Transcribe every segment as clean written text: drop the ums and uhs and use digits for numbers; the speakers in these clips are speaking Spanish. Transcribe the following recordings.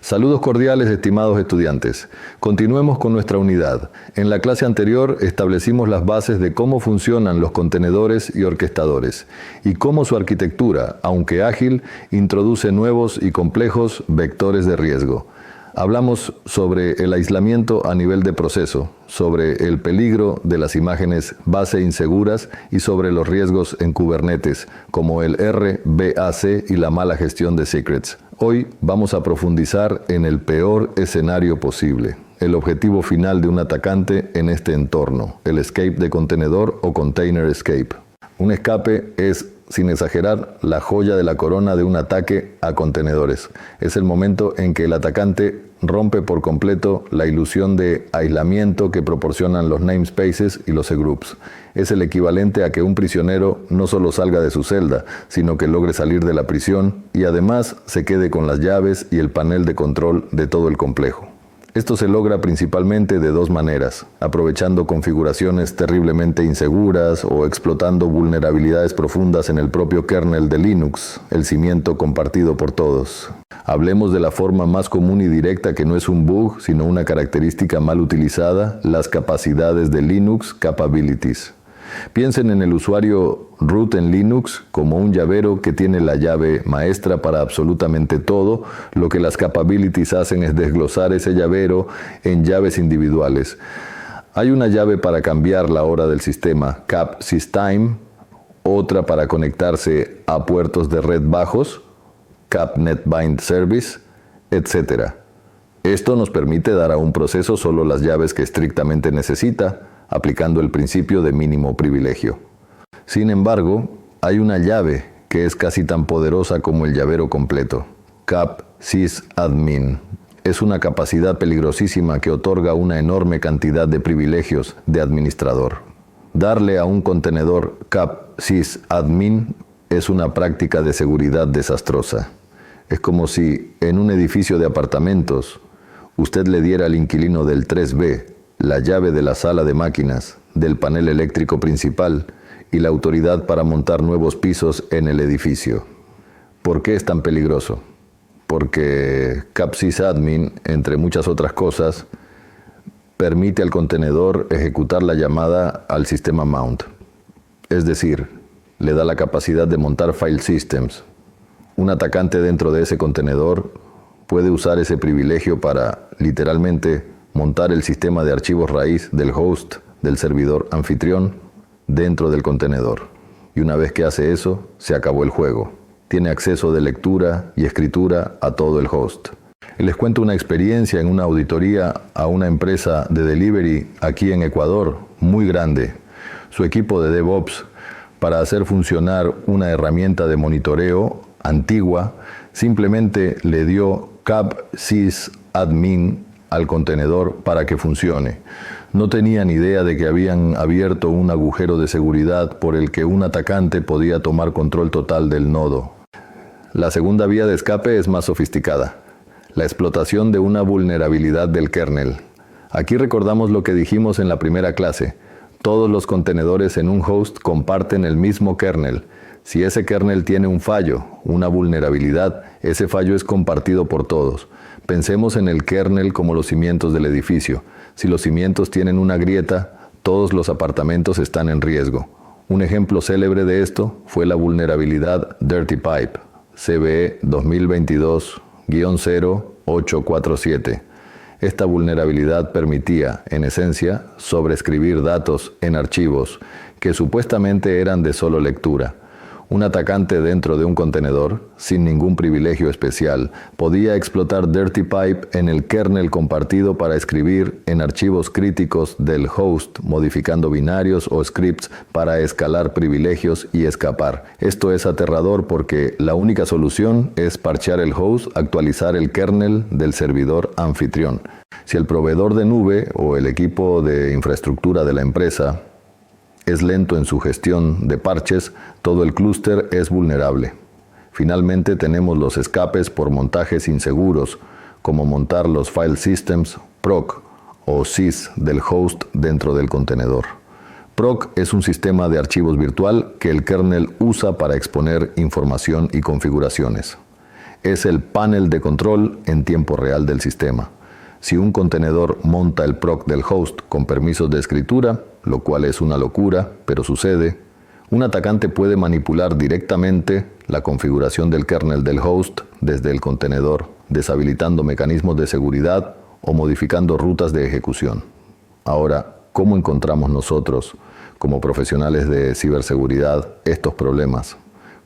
Saludos cordiales, estimados estudiantes. Continuemos con nuestra unidad. En la clase anterior establecimos las bases de cómo funcionan los contenedores y orquestadores y cómo su arquitectura, aunque ágil, introduce nuevos y complejos vectores de riesgo. Hablamos sobre el aislamiento a nivel de proceso, sobre el peligro de las imágenes base inseguras y sobre los riesgos en Kubernetes, como el RBAC y la mala gestión de secrets. Hoy vamos a profundizar en el peor escenario posible, el objetivo final de un atacante en este entorno, el escape de contenedor o container escape. Un escape es, sin exagerar, la joya de la corona de un ataque a contenedores. Es el momento en que el atacante rompe por completo la ilusión de aislamiento que proporcionan los namespaces y los cgroups. Es el equivalente a que un prisionero no solo salga de su celda, sino que logre salir de la prisión y además se quede con las llaves y el panel de control de todo el complejo. Esto se logra principalmente de dos maneras, aprovechando configuraciones terriblemente inseguras o explotando vulnerabilidades profundas en el propio kernel de Linux, el cimiento compartido por todos. Hablemos de la forma más común y directa que no es un bug, sino una característica mal utilizada, las capacidades de Linux Capabilities. Piensen en el usuario root en Linux como un llavero que tiene la llave maestra para absolutamente todo. Lo que las capabilities hacen es desglosar ese llavero en llaves individuales. Hay una llave para cambiar la hora del sistema, capsystime, otra para conectarse a puertos de red bajos, capnetbindservice, etc. Esto nos permite dar a un proceso solo las llaves que estrictamente necesita, aplicando el principio de mínimo privilegio. Sin embargo, hay una llave que es casi tan poderosa como el llavero completo, capsysadmin. Es una capacidad peligrosísima que otorga una enorme cantidad de privilegios de administrador. Darle a un contenedor capsysadmin es una práctica de seguridad desastrosa. Es como si en un edificio de apartamentos usted le diera al inquilino del 3B la llave de la sala de máquinas, del panel eléctrico principal y la autoridad para montar nuevos pisos en el edificio. ¿Por qué es tan peligroso? Porque capsysadmin, entre muchas otras cosas, permite al contenedor ejecutar la llamada al sistema mount. Es decir, le da la capacidad de montar file systems. Un atacante dentro de ese contenedor puede usar ese privilegio para, literalmente, montar el sistema de archivos raíz del host del servidor anfitrión dentro del contenedor. Y una vez que hace eso, se acabó el juego. Tiene acceso de lectura y escritura a todo el host. Les cuento una experiencia en una auditoría a una empresa de delivery aquí en Ecuador, muy grande. Su equipo de DevOps, para hacer funcionar una herramienta de monitoreo antigua, simplemente le dio capsysadmin al contenedor para que funcione. No tenían idea de que habían abierto un agujero de seguridad por el que un atacante podía tomar control total del nodo. La segunda vía de escape es más sofisticada, la explotación de una vulnerabilidad del kernel. Aquí recordamos lo que dijimos en la primera clase. Todos los contenedores en un host comparten el mismo kernel. Si ese kernel tiene un fallo, una vulnerabilidad, ese fallo es compartido por todos. Pensemos en el kernel como los cimientos del edificio. Si los cimientos tienen una grieta, todos los apartamentos están en riesgo. Un ejemplo célebre de esto fue la vulnerabilidad Dirty Pipe, CVE 2022-0847. Esta vulnerabilidad permitía, en esencia, sobreescribir datos en archivos que supuestamente eran de solo lectura. Un atacante dentro de un contenedor, sin ningún privilegio especial, podía explotar Dirty Pipe en el kernel compartido para escribir en archivos críticos del host, modificando binarios o scripts para escalar privilegios y escapar. Esto es aterrador porque la única solución es parchear el host, actualizar el kernel del servidor anfitrión. Si el proveedor de nube o el equipo de infraestructura de la empresa es lento en su gestión de parches, todo el clúster es vulnerable. Finalmente tenemos los escapes por montajes inseguros, como montar los file systems proc o sys del host dentro del contenedor. Proc es un sistema de archivos virtual que el kernel usa para exponer información y configuraciones. Es el panel de control en tiempo real del sistema. Si un contenedor monta el proc del host con permisos de escritura, lo cual es una locura, pero sucede, un atacante puede manipular directamente la configuración del kernel del host desde el contenedor, deshabilitando mecanismos de seguridad o modificando rutas de ejecución. Ahora, ¿cómo encontramos nosotros, como profesionales de ciberseguridad, estos problemas?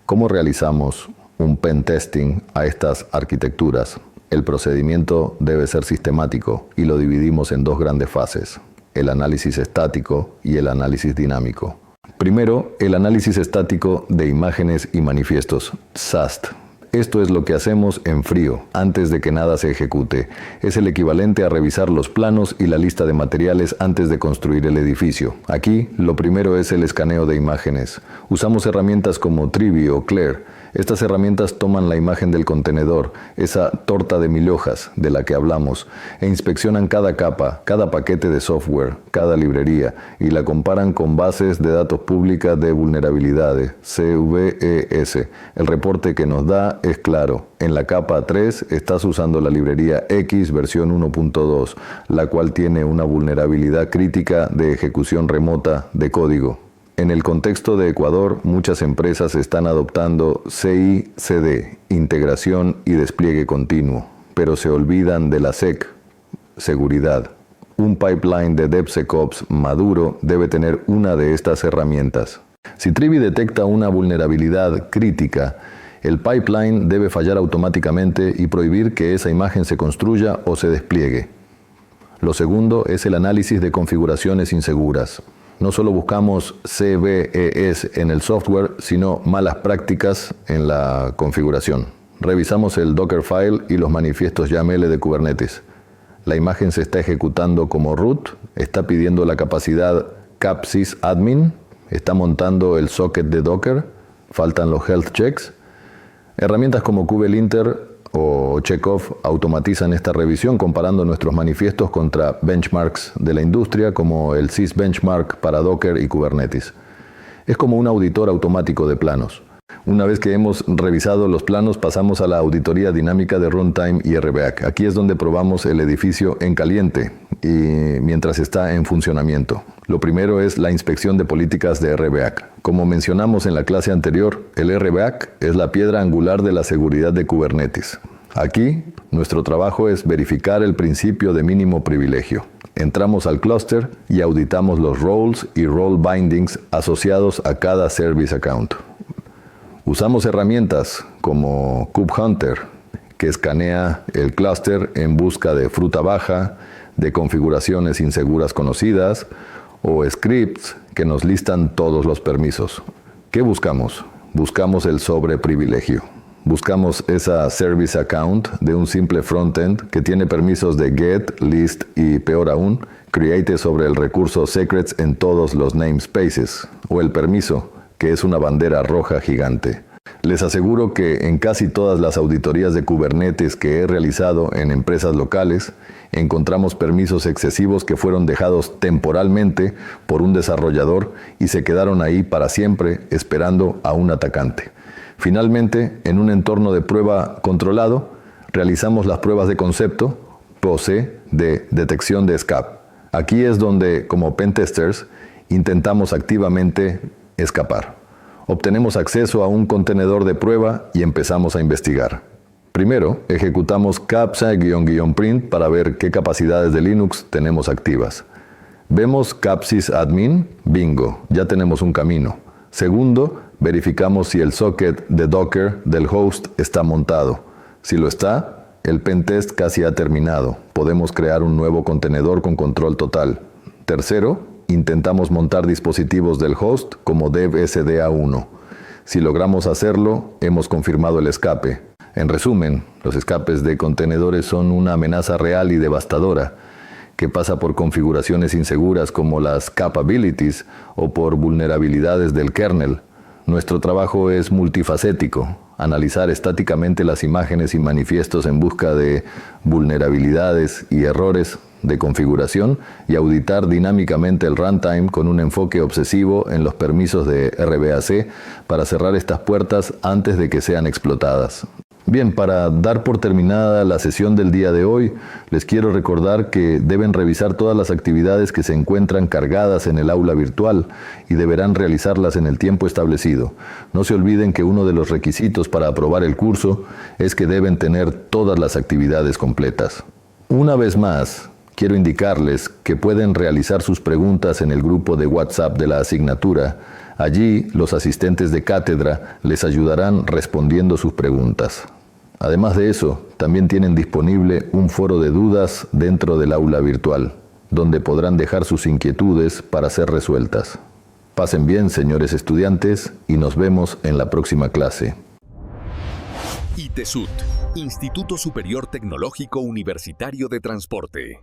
¿Cómo realizamos un pen testing a estas arquitecturas? El procedimiento debe ser sistemático y lo dividimos en dos grandes fases: el análisis estático y el análisis dinámico. Primero, el análisis estático de imágenes y manifiestos, SAST. Esto es lo que hacemos en frío, antes de que nada se ejecute. Es el equivalente a revisar los planos y la lista de materiales antes de construir el edificio. Aquí, lo primero es el escaneo de imágenes. Usamos herramientas como Trivi o Claire. Estas herramientas toman la imagen del contenedor, esa torta de 1000 hojas de la que hablamos, e inspeccionan cada capa, cada paquete de software, cada librería, y la comparan con bases de datos públicas de vulnerabilidades, CVES. El reporte que nos da es claro. En la capa 3 estás usando la librería X versión 1.2, la cual tiene una vulnerabilidad crítica de ejecución remota de código. En el contexto de Ecuador, muchas empresas están adoptando CI/CD, integración y despliegue continuo, pero se olvidan de la SEC, seguridad. Un pipeline de DevSecOps maduro debe tener una de estas herramientas. Si Trivi detecta una vulnerabilidad crítica, el pipeline debe fallar automáticamente y prohibir que esa imagen se construya o se despliegue. Lo segundo es el análisis de configuraciones inseguras. No solo buscamos CVEs en el software, sino malas prácticas en la configuración. Revisamos el Dockerfile y los manifiestos YAML de Kubernetes. La imagen se está ejecutando como root, está pidiendo la capacidad capsys-admin, está montando el socket de Docker, faltan los health checks. Herramientas como kubelinter o Checkov automatizan esta revisión comparando nuestros manifiestos contra benchmarks de la industria como el sysbenchmark para Docker y Kubernetes. Es como un auditor automático de planos. Una vez que hemos revisado los planos, pasamos a la auditoría dinámica de runtime y RBAC. Aquí es donde probamos el edificio en caliente y mientras está en funcionamiento. Lo primero es la inspección de políticas de RBAC. Como mencionamos en la clase anterior, el RBAC es la piedra angular de la seguridad de Kubernetes. Aquí, nuestro trabajo es verificar el principio de mínimo privilegio. Entramos al clúster y auditamos los roles y role bindings asociados a cada service account. Usamos herramientas como KubeHunter, que escanea el clúster en busca de fruta baja, de configuraciones inseguras conocidas, o scripts que nos listan todos los permisos. ¿Qué buscamos? Buscamos el sobreprivilegio. Buscamos esa service account de un simple frontend que tiene permisos de get, list y, peor aún, create sobre el recurso secrets en todos los namespaces, o el permiso, que es una bandera roja gigante. Les aseguro que en casi todas las auditorías de Kubernetes que he realizado en empresas locales, encontramos permisos excesivos que fueron dejados temporalmente por un desarrollador y se quedaron ahí para siempre esperando a un atacante. Finalmente, en un entorno de prueba controlado, realizamos las pruebas de concepto, POC, de detección de escape. Aquí es donde, como pentesters, intentamos activamente escapar. Obtenemos acceso a un contenedor de prueba y empezamos a investigar. Primero, ejecutamos capsa-print para ver qué capacidades de Linux tenemos activas. Vemos capsys-admin, bingo, ya tenemos un camino. Segundo, verificamos si el socket de Docker del host está montado. Si lo está, el pentest casi ha terminado. Podemos crear un nuevo contenedor con control total. Tercero, intentamos montar dispositivos del host como dev-sda1. Si logramos hacerlo, hemos confirmado el escape. En resumen, los escapes de contenedores son una amenaza real y devastadora, que pasa por configuraciones inseguras como las capabilities o por vulnerabilidades del kernel. Nuestro trabajo es multifacético: analizar estáticamente las imágenes y manifiestos en busca de vulnerabilidades y errores de configuración y auditar dinámicamente el runtime con un enfoque obsesivo en los permisos de RBAC para cerrar estas puertas antes de que sean explotadas. Bien, para dar por terminada la sesión del día de hoy, les quiero recordar que deben revisar todas las actividades que se encuentran cargadas en el aula virtual y deberán realizarlas en el tiempo establecido. No se olviden que uno de los requisitos para aprobar el curso es que deben tener todas las actividades completas. Una vez más, quiero indicarles que pueden realizar sus preguntas en el grupo de WhatsApp de la asignatura. Allí, los asistentes de cátedra les ayudarán respondiendo sus preguntas. Además de eso, también tienen disponible un foro de dudas dentro del aula virtual, donde podrán dejar sus inquietudes para ser resueltas. Pasen bien, señores estudiantes, y nos vemos en la próxima clase. ITESUT, Instituto Superior Tecnológico Universitario de Transporte.